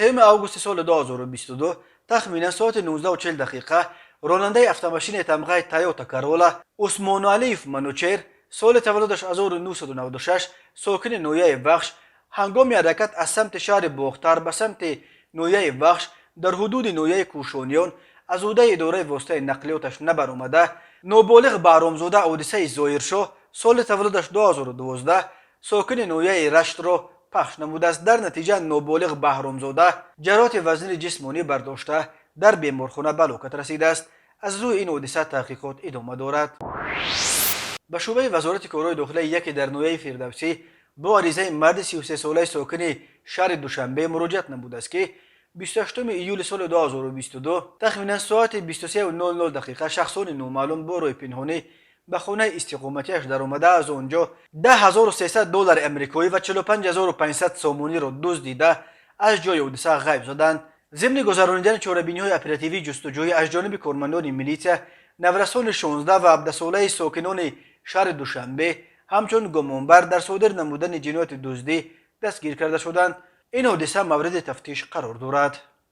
3 آگوست سال 2022 تخمینا ساعت 19:40 دقیقه راننده автомашин تمغه تویوتا کرولا عثمان علیف منوچهر سال تولدش 1996 ساکن نویه بخش هنگام حرکت از سمت شهر باختر به سمت نویه بخش در حدود نویه کوشانیان از عهده اداره واسطه نقلیاتش نبرآمده نابالغ بهرامزاده حادثه ظاهرشاه سال تولدش 2012 ساکن نویه رشت را پخش نموده است. در نتیجه نابالغ بهرامزاده جراحت وزن جسمانی برداشته در بیمارخانه به هلاکت رسیده است. از روی این حادثه تحقیقات ادامه دارد. به شعبه وزارت کارهای داخلی یکی در نویه فردوسی با عریضه مرد 33 ساله ساکن شهر دوشنبه مراجعت نموده است که 28 ایول سال 2022 تخمینا ساعت 23:00 دقیقه شخصان نامعلوم با راه پنهانی به خانه استقامتیش در آمده از آنجا $10,300 امریکایی و 45,500 سامانی را دزدیده از جای حادثه غیب شدند. ضمن گذراندن چاره‌بینی‌های اپراتیوی جستجویی از جانب کارمندان میلیشیا نورسان 16 و 17 ساله ساکنان شهر دوشنبه همچون گمانبر در صادر نمودن جنایت دزدی دستگیر کرده شدند. این حادثه مورد تفتیش قرار دارد.